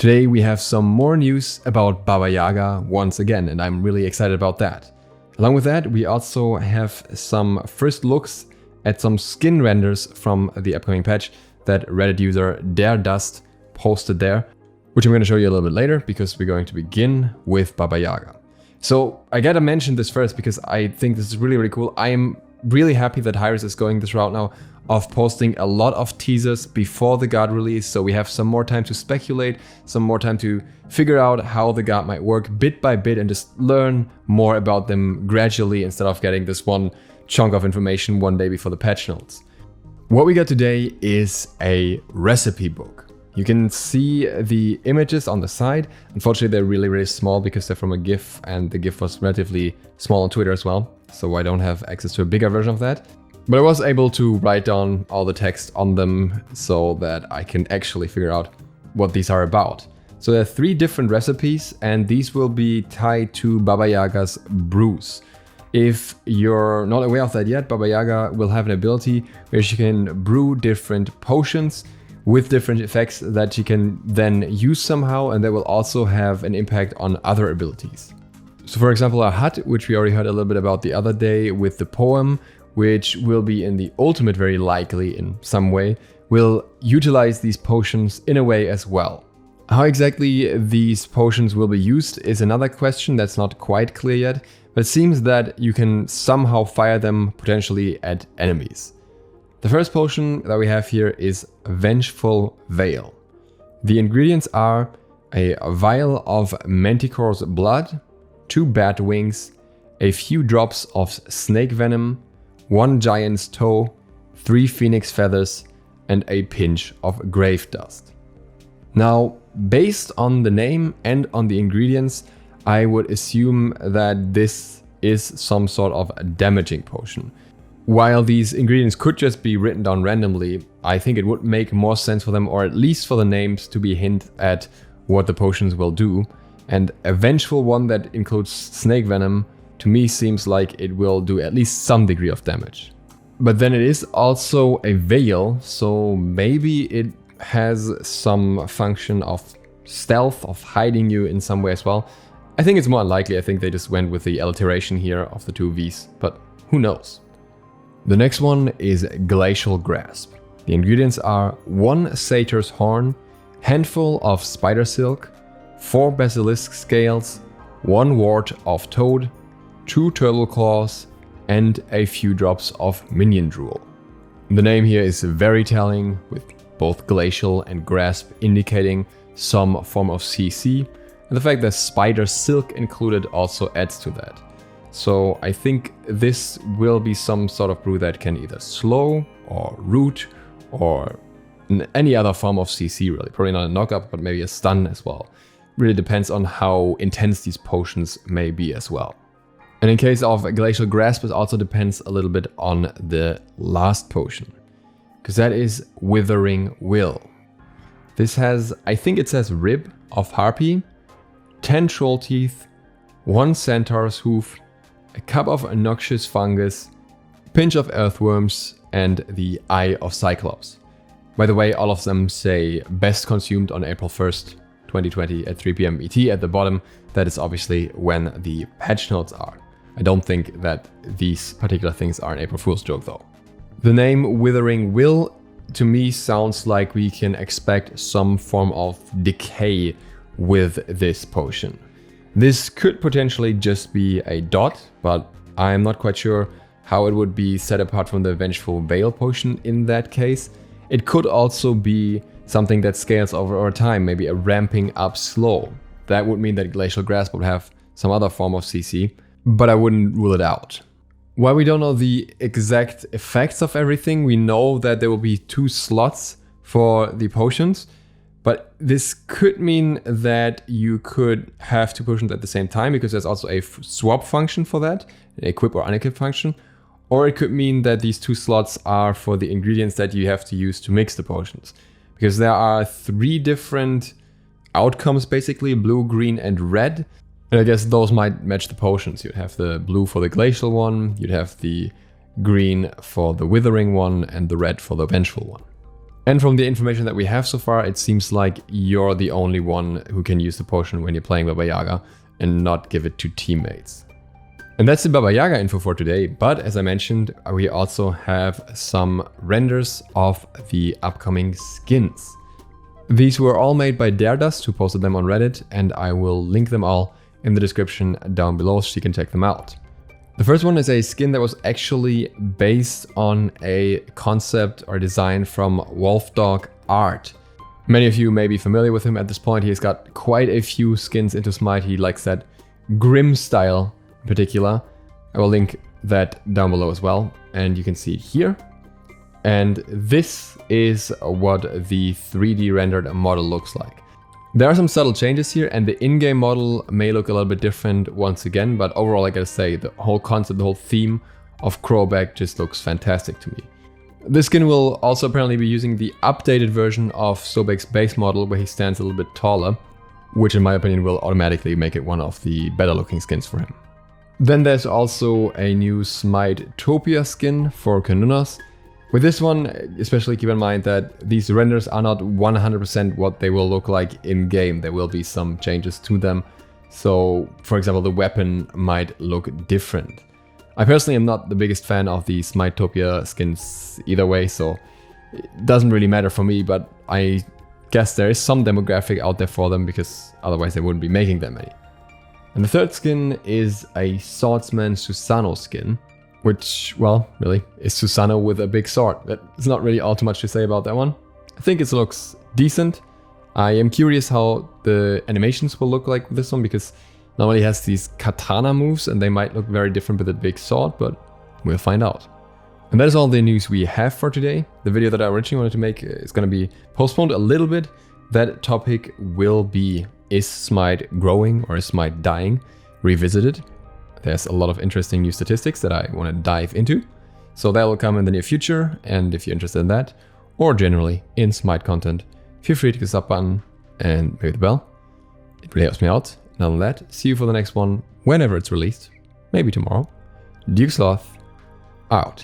Today we have some more news about Baba Yaga once again, and I'm really excited about that. Along with that, we also have some first looks at some skin renders from the upcoming patch that Reddit user Daredust posted there, which I'm going to show you a little bit later because we're going to begin with Baba Yaga. So I gotta mention this first because I think this is really cool. I am really happy that HiRez is going this route now of posting a lot of teasers before the god release, so we have some more time to speculate, some more time to figure out how the god might work bit by bit and just learn more about them gradually instead of getting this one chunk of information one day before the patch notes. What we got today is a recipe book. You can see the images on the side. Unfortunately, they're really small because they're from a GIF, and the GIF was relatively small on Twitter as well, so I don't have access to a bigger version of that. But I was able to write down all the text on them so that I can actually figure out what these are about. So there are 3 different recipes, and these will be tied to Baba Yaga's brews. If you're not aware of that yet, Baba Yaga will have an ability where she can brew different potions with different effects that she can then use somehow, and that will also have an impact on other abilities. So for example, our hut, which we already heard a little bit about the other day with the poem, which will be in the ultimate very likely in some way, will utilize these potions in a way as well. How exactly these potions will be used is another question that's not quite clear yet, but it seems that you can somehow fire them potentially at enemies. The first potion that we have here is Vengeful Veil. The ingredients are a vial of Manticore's blood, 2 bat wings, a few drops of snake venom, 1 giant's toe, 3 phoenix feathers, and a pinch of grave dust. Now, based on the name and on the ingredients, I would assume that this is some sort of a damaging potion. While these ingredients could just be written down randomly, I think it would make more sense for them, or at least for the names, to be a hint at what the potions will do. And a vengeful one that includes snake venom to me seems like it will do at least some degree of damage. But then it is also a veil, so maybe it has some function of stealth, of hiding you in some way as well. I think it's more unlikely. I think they just went with the alliteration here of the 2 V's, but who knows. The next one is Glacial Grasp. The ingredients are 1 satyr's horn, handful of spider silk, 4 basilisk scales, 1 wart of toad, 2 turtle claws, and a few drops of minion drool. The name here is very telling, with both glacial and grasp indicating some form of CC, and the fact that spider silk included also adds to that. So I think this will be some sort of brew that can either slow or root or any other form of CC really. Probably not a knockup, but maybe a stun as well. Really depends on how intense these potions may be as well. And in case of Glacial Grasp, it also depends a little bit on the last potion, because that is Withering Will. This has, I think it says rib of harpy, 10 troll teeth, 1 centaur's hoof, a cup of noxious fungus, pinch of earthworms, and the eye of Cyclops. By the way, all of them say best consumed on April 1st, 2020 at 3 PM ET at the bottom. That is obviously when the patch notes are. I don't think that these particular things are an April Fool's joke though. The name Withering Will to me sounds like we can expect some form of decay with this potion. This could potentially just be a dot, but I'm not quite sure how it would be set apart from the Vengeful Veil potion in that case. It could also be something that scales over time, maybe a ramping up slow. That would mean that Glacial Grasp would have some other form of CC, but I wouldn't rule it out. While we don't know the exact effects of everything, we know that there will be 2 slots for the potions, but this could mean that you could have 2 potions at the same time, because there's also a swap function for that, an equip or unequip function. Or it could mean that these 2 slots are for the ingredients that you have to use to mix the potions. Because there are 3 different outcomes basically, blue, green, and red. And I guess those might match the potions. You'd have the blue for the glacial one, you'd have the green for the withering one, and the red for the vengeful one. And from the information that we have so far, it seems like you're the only one who can use the potion when you're playing Baba Yaga and not give it to teammates. And that's the Baba Yaga info for today, but as I mentioned, we also have some renders of the upcoming skins. These were all made by Daredust, who posted them on Reddit, and I will link them all in the description down below so you can check them out. The first one is a skin that was actually based on a concept or design from Wolfdog Art. Many of you may be familiar with him at this point. He's got quite a few skins into Smite. He likes that grim style in particular. I will link that down below as well, and you can see it here. And this is what the 3D rendered model looks like. There are some subtle changes here, and the in-game model may look a little bit different once again, but overall I gotta say, the whole concept, the whole theme of Crowbek just looks fantastic to me. This skin will also apparently be using the updated version of Sobek's base model, where he stands a little bit taller, which in my opinion will automatically make it one of the better looking skins for him. Then there's also a new Smitetopia skin for Cenunnos. With this one, especially keep in mind that these renders are not 100% what they will look like in-game. There will be some changes to them. So, for example, the weapon might look different. I personally am not the biggest fan of the Smitetopia skins either way, so it doesn't really matter for me, but I guess there is some demographic out there for them, because otherwise they wouldn't be making that many. And the third skin is a Swordsman Susano skin, which, well, really, is Susano with a big sword. There's not really all too much to say about that one. I think it looks decent. I am curious how the animations will look like with this one, because normally it has these katana moves and they might look very different with a big sword, but we'll find out. And that is all the news we have for today. The video that I originally wanted to make is going to be postponed a little bit. That topic will be, is Smite growing or is Smite dying? Revisited. There's a lot of interesting new statistics that I want to dive into. So that will come in the near future, and if you're interested in that, or generally in Smite content, feel free to hit the sub button and maybe the bell. It really helps me out. And other than that, see you for the next one, whenever it's released. Maybe tomorrow. DukeSloth, out.